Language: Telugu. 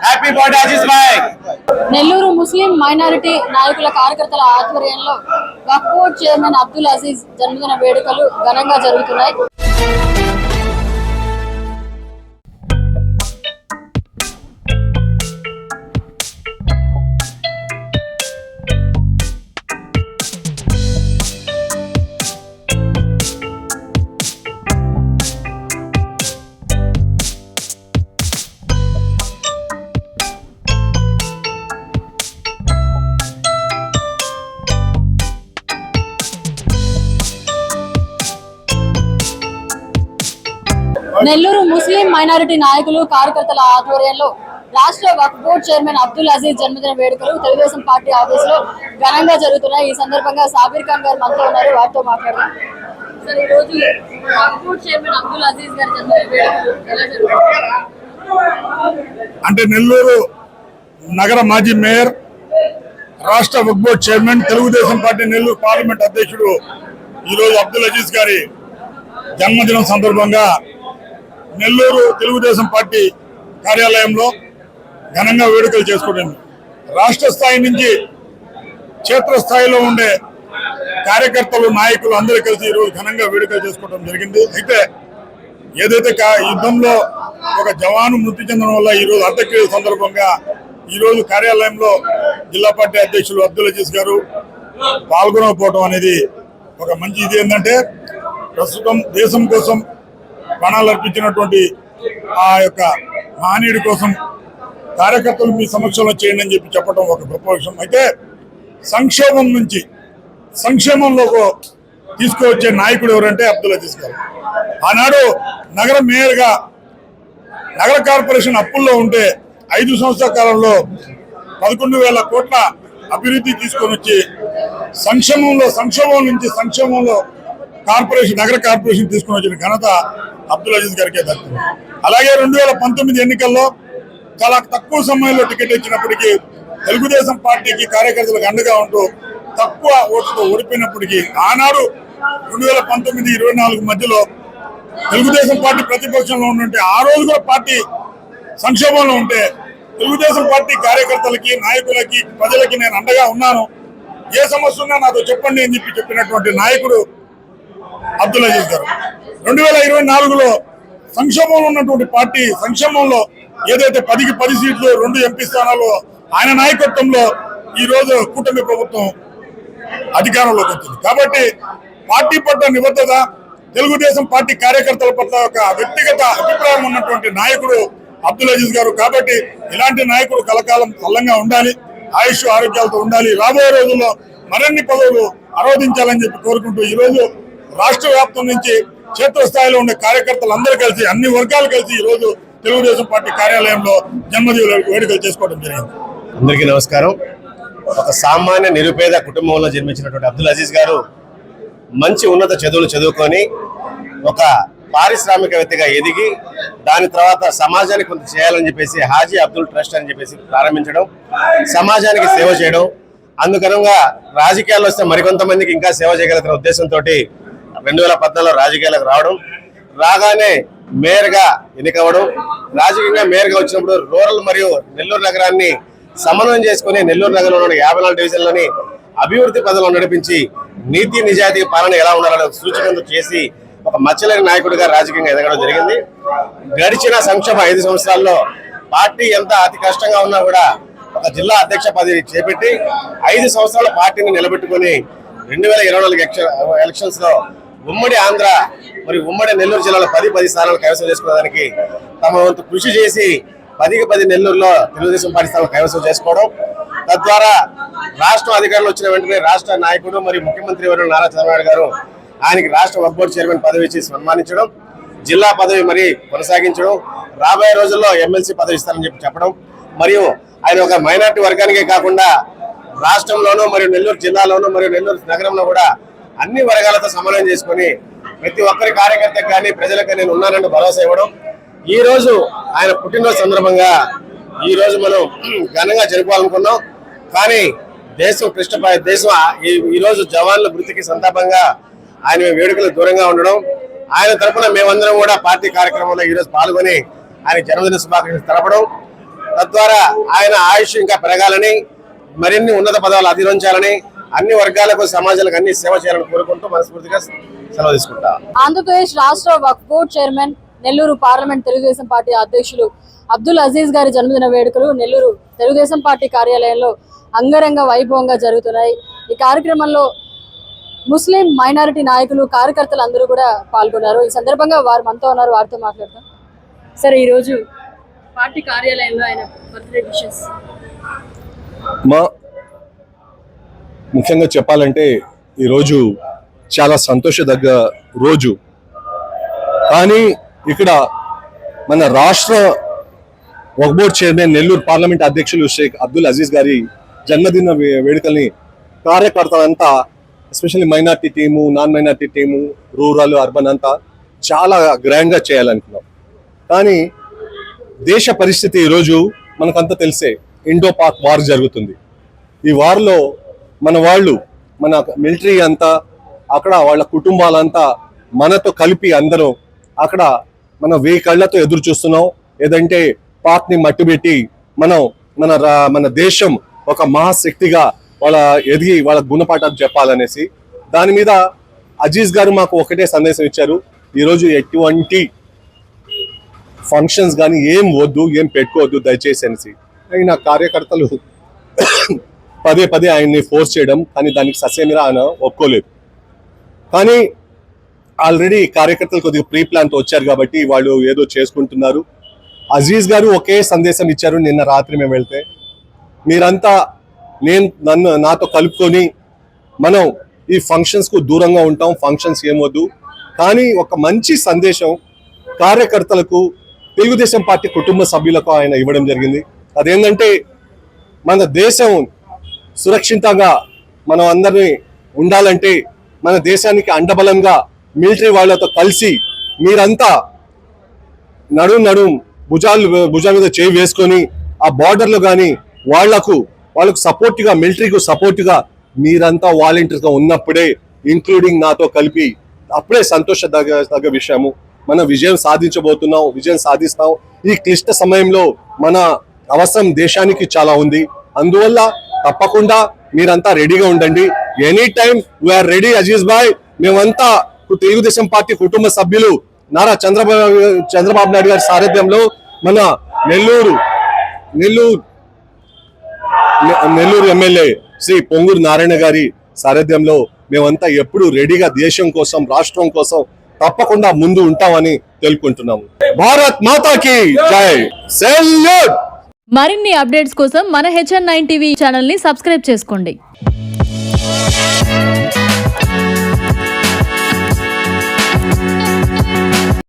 హ్యాపీ బర్త్డే అజీజ్ భాయ్. నెల్లూరు ముస్లిం మైనారిటీ నాయకుల కార్యకర్తల ఆధ్వర్యంలో వక్ఫ్ బోర్డ్ చైర్మన్ అబ్దుల్ అజీజ్ జన్మదిన వేడుకలు ఘనంగా జరుగుతున్నాయి. నెల్లూరు ముస్లిం మైనారిటీ నాయకులు కార్యకర్తల ఆధ్వర్యంలో రాష్ట్ర వక్ఫ్ బోర్డ్ చైర్మన్ అబ్దుల్ అజీజ్ జన్మదిన వేడుకలు తెలుగుదేశం పార్టీ ఆఫీసులో ఘనంగా జరుగుతున్నాయి. ఈ సందర్భంగా సాబిర్ ఖాన్ గారు మనతో ఉన్నారు, వారితో మాట్లాడదాం. సార్, ఈ రోజు వక్ఫ్ బోర్డ్ చైర్మన్ అబ్దుల్ అజీజ్ గారి జన్మదిన వేడుకలు ఎలా జరుగుతాయి? అంటే నెల్లూరు నగర మాజీ మేయర్, రాష్ట్ర Waqf board chairman, Telugu Desam party Nellore parliament అధ్యక్షుడు ఈరోజు అబ్దుల్ అజీజ్ గారి జన్మదినం సందర్భంగా నెల్లూరు తెలుగుదేశం పార్టీ కార్యాలయంలో ఘనంగా వేడుకలు చేసుకోవడం. రాష్ట్ర స్థాయి నుంచి క్షేత్రస్థాయిలో ఉండే కార్యకర్తలు, నాయకులు అందరూ కలిసి ఈరోజు ఘనంగా వేడుకలు చేసుకోవడం జరిగింది. అయితే ఏదైతే యుద్ధంలో ఒక జవాను మృతి చెందడం వల్ల ఈరోజు అంత్యక్రియ సందర్భంగా ఈరోజు కార్యాలయంలో జిల్లా పార్టీ అధ్యక్షులు అబ్దుల్ అజీజ్ గారు పాల్గొనకపోవడం అనేది ఒక మంచి ఇది. ఏంటంటే ప్రస్తుతం దేశం కోసం ప్రాణాలు అర్పించినటువంటి ఆ యొక్క మహనీయుడి కోసం కార్యకర్తలు మీ సమక్షంలో చేయండి అని చెప్పడం ఒక గొప్ప విషయం. అయితే సంక్షేమం నుంచి సంక్షేమంలోకి తీసుకువచ్చే నాయకుడు ఎవరంటే అబ్దుల్ అజీజ్ గారు. ఆనాడు నగర మేయర్గా నగర కార్పొరేషన్ అప్పుల్లో ఉంటే 5 సంవత్సరాల కాలంలో 11,000 కోట్ల అభివృద్ధి తీసుకొని వచ్చి సంక్షేమం నుంచి సంక్షేమంలో నగర కార్పొరేషన్ తీసుకుని వచ్చిన ఘనత అబ్దుల్ అజీజ్ గారికే దక్కుతుంది. అలాగే 2019 ఎన్నికల్లో చాలా తక్కువ సమయంలో టికెట్ ఇచ్చినప్పటికీ తెలుగుదేశం పార్టీకి కార్యకర్తలకు అండగా ఉంటూ తక్కువ ఓటుతో ఓడిపోయినప్పటికీ ఆనాడు 2019-24 మధ్యలో తెలుగుదేశం పార్టీ ప్రతిపక్షంలో ఉంటే ఆ రోజు కూడా పార్టీ సంక్షేమంలో ఉంటే తెలుగుదేశం పార్టీ కార్యకర్తలకి, నాయకులకి, ప్రజలకి నేను అండగా ఉన్నాను, ఏ సమస్య ఉన్నా నాతో చెప్పండి అని చెప్పినటువంటి నాయకుడు అబ్దుల్ అజీజ్ గారు. 2024లో సంక్షేమంలో ఉన్నటువంటి పార్టీ సంక్షేమంలో ఏదైతే 10కి 10 సీట్లు, 2 ఎంపీ స్థానాలు ఆయన నాయకత్వంలో ఈ రోజు కూటమి ప్రభుత్వం అధికారంలోకి వచ్చింది. కాబట్టి పార్టీ పట్ల నిబద్ధత, తెలుగుదేశం పార్టీ కార్యకర్తల పట్ల ఒక వ్యక్తిగత అభిప్రాయం ఉన్నటువంటి నాయకుడు అబ్దుల్ అజీజ్ గారు. కాబట్టి ఇలాంటి నాయకుడు కలకాలం చల్లంగా ఉండాలి, ఆయుష్ ఆరోగ్యాలతో ఉండాలి, రాబోయే రోజుల్లో మరిన్ని పదవులు ఆరోధించాలని చెప్పి కోరుకుంటూ ఈరోజు రాష్ట్ర వ్యాప్తం నుంచి క్షేత్రస్థాయిలో ఉండే కార్యకర్తలు అందరూ కలిసి, అన్ని వర్గాలు కలిసి ఈరోజు తెలుగుదేశం పార్టీ కార్యాలయంలో జన్మదిన వేడుకలు చేసుకోవడం జరిగింది. అందరికీ నమస్కారం. ఒక సామాన్య నిరుపేద కుటుంబంలో జన్మించినటువంటి అబ్దుల్ అజీజ్ గారు మంచి ఉన్నత చదువులు చదువుకొని ఒక పారిశ్రామికవేత్తగా ఎదిగి దాని తర్వాత సమాజానికి కొంత చేయాలని చెప్పేసి హాజీ అబ్దుల్ ట్రస్ట్ అని చెప్పేసి ప్రారంభించడం, సమాజానికి సేవ చేయడం, అందుకనంగా రాజకీయాల్లో వస్తే మరికొంతమందికి ఇంకా సేవ చేయగలుగుతున్న ఉద్దేశంతో 2014లో రాజకీయాలకు రావడం, రాగానే మేయర్గా ఎన్నికవడం, రాజకీయంగా మేయర్గా వచ్చినప్పుడు రూరల్ మరియు నెల్లూరు నగరాన్ని సమన్వయం చేసుకుని నెల్లూరు నగరంలోని 54 డివిజన్లని అభివృద్ధి పదంలో నడిపించి నీతి నిజాయితీ పాలన ఎలా ఉండాలని సూచనలు చేసి ఒక మచ్చలేని నాయకుడిగా రాజకీయంగా ఎదగడం జరిగింది. గడిచిన సంక్షేమ 5 సంవత్సరాల్లో పార్టీ ఎంత అతి కష్టంగా ఉన్నా కూడా ఒక జిల్లా అధ్యక్ష పదవి చేపట్టి 5 సంవత్సరాల పార్టీని నిలబెట్టుకుని 2024 ఎలక్షన్స్ లో ఉమ్మడి ఆంధ్ర మరియు ఉమ్మడి నెల్లూరు జిల్లాలో 10 స్థానాలు కైవసం చేసుకోవడానికి తమ వంతు కృషి చేసి 10కి 10 నెల్లూరులో తెలుగుదేశం పార్టీ స్థానాలు కైవసం చేసుకోవడం, తద్వారా రాష్ట్రం అధికారంలో వచ్చిన వెంటనే రాష్ట్ర నాయకుడు మరియు ముఖ్యమంత్రి వర్యులు నారా చంద్రబాబు గారు ఆయనకి రాష్ట్ర వక్ఫ్ బోర్డ్ చైర్మన్ పదవి ఇచ్చి సన్మానించడం, జిల్లా పదవి మరి కొనసాగించడం, రాబోయే రోజుల్లో ఎమ్మెల్సీ పదవి ఇస్తారని చెప్పడం, మరియు ఆయన ఒక మైనార్టీ వర్గానికే కాకుండా రాష్ట్రంలోనూ మరియు నెల్లూరు జిల్లాలోనూ మరియు నెల్లూరు నగరంలో కూడా అన్ని వర్గాలతో సమన్వయం చేసుకుని ప్రతి ఒక్కరి కార్యకర్తకు కానీ ప్రజలకు నేను ఉన్నానని భరోసా ఇవ్వడం, ఈ రోజు ఆయన పుట్టినరోజు సందర్భంగా ఈ రోజు మనం ఘనంగా జరుపుకోవాలనుకున్నాం. కానీ దేశం ఈ రోజు జవాన్ల మృతికి సంతాపంగా ఆయన వేడుకలు దూరంగా ఉండడం, ఆయన తరఫున మేమందరం కూడా పార్టీ కార్యక్రమంలో ఈ రోజు పాల్గొని ఆయన జన్మదిన శుభాకాంక్షలు తెలపడం, తద్వారా ఆయన ఆయుష్ ఇంకా పెరగాలని, మరిన్ని ఉన్నత పదవులు అధిరోహించాలని, అన్ని వర్గాలకు సమాజాలకు అన్ని సేవ చేయాలని కోరుకుంటూ మనస్ఫూర్తిగా సెలవు తీసుకుంటా. ఆంధ్రప్రదేశ్ రాష్ట్ర Waqf board chairman, Nellore parliament Telugu Desam party అధ్యక్షులు అబ్దుల్ అజీజ్ గారి జన్మదిన వేడుకలు నెల్లూరు తెలుగుదేశం పార్టీ కార్యాలయంలో అంగరంగ వైభవంగా జరుగుతున్నాయి. ఈ కార్యక్రమంలో ముస్లిం మైనారిటీ నాయకులు, కార్యకర్తలు అందరూ కూడా పాల్గొన్నారు. ఈ సందర్భంగా వారు మనతో ఉన్నారు, వారితో మాట్లాడతాం. సరే, ఈరోజు పార్టీ కార్యాలయంలో ఆయన బర్త్డే విషెస్. ముఖ్యంగా చెప్పాలంటే ఈరోజు చాలా సంతోషదగ్గ రోజు. కానీ ఇక్కడ మన రాష్ట్ర Waqf board chairman, Nellore parliament అధ్యక్షులు షేక్ అబ్దుల్ అజీజ్ గారి జన్మదిన వేడుకల్ని కార్యకర్తలంతా, especially minority team, non minority team, rural, urban అంతా చాలా గ్రాండ్గా చేయాలనుకున్నాం. కానీ దేశ పరిస్థితి ఈరోజు మనకంతా తెలిసే, ఇండో పాక్ వార్ జరుగుతుంది. ఈ వార్లో మన వాళ్ళు, మన మిలిటరీ అంతా అక్కడ, వాళ్ళ కుటుంబాలంతా మనతో కలిపి అందరూ అక్కడ మన 1000 కళ్ళతో ఎదురు చూస్తున్నాం. ఏదంటే పాక్ని మట్టుబెట్టి మన దేశం ఒక మహాశక్తిగా వాళ్ళ ఎదిగి వాళ్ళ గుణపాఠాలు చెప్పాలనేసి. దాని మీద అజీజ్ గారు మాకు ఒకటే సందేశం ఇచ్చారు, ఈరోజు ఎటువంటి ఫంక్షన్స్ కానీ ఏం వద్దు, ఏం పెట్టుకోవద్దు దయచేసి అనేసి. అయినా కార్యకర్తలు పదే పదే ఆయన్ని ఫోర్స్ చేయడం, కానీ దానికి ససేమిరా ఆయన ఒప్పుకోలేదు. కానీ ఆల్రెడీ కార్యకర్తలు కొద్దిగా ప్రీ ప్లాన్తో వచ్చారు కాబట్టి వాళ్ళు ఏదో చేసుకుంటున్నారు. అజీజ్ గారు ఒకే సందేశం ఇచ్చారు నిన్న రాత్రి మేము వెళ్తే, మీరంతా నాతో కలుపుకొని మనం ఈ ఫంక్షన్స్కు దూరంగా ఉంటాం, ఫంక్షన్స్ ఏమొద్దు. కానీ ఒక మంచి సందేశం కార్యకర్తలకు, తెలుగుదేశం పార్టీ కుటుంబ సభ్యులకు ఆయన ఇవ్వడం జరిగింది. అదేంటంటే మన దేశం సురక్షితంగా మనం అందరినీ ఉండాలంటే, మన దేశానికి అండబలంగా మిలిటరీ వాళ్ళతో కలిసి మీరంతా నడుం భుజాల మీద చేయి వేసుకొని ఆ బార్డర్లో కానీ వాళ్ళకు సపోర్ట్గా, మిలిటరీకు సపోర్ట్గా మీరంతా వాలంటీర్స్గా ఉన్నప్పుడే, ఇంక్లూడింగ్ నాతో కలిపి, అప్పుడే సంతోషదగ్గ విషయము. మనం విజయం సాధించబోతున్నాం, విజయం సాధిస్తాం. ఈ క్లిష్ట సమయంలో మన అవసరం దేశానికి చాలా ఉంది. అందువల్ల తప్పకుండా మీరంతా రెడీగా ఉండండి. Any time we are ready Aziz భాయ్. మేమంతా తెలుగుదేశం పార్టీ కుటుంబ సభ్యులు, నారా చంద్రబాబు నాయుడు గారి సారథ్యంలో, మన నెల్లూరు ఎమ్మెల్యే శ్రీ పొంగూరు నారాయణ గారి సారథ్యంలో మేమంతా ఎప్పుడు రెడీగా దేశం కోసం, రాష్ట్రం కోసం తప్పకుండా ముందు ఉంటామని తెలుపుకుంటున్నాము. భారత్ మాతాకి జై. సెల్యూట్. మరిన్ని అప్డేట్స్ కోసం మన HN9 టీవీ ఛానల్ ని సబ్స్క్రైబ్ చేసుకోండి.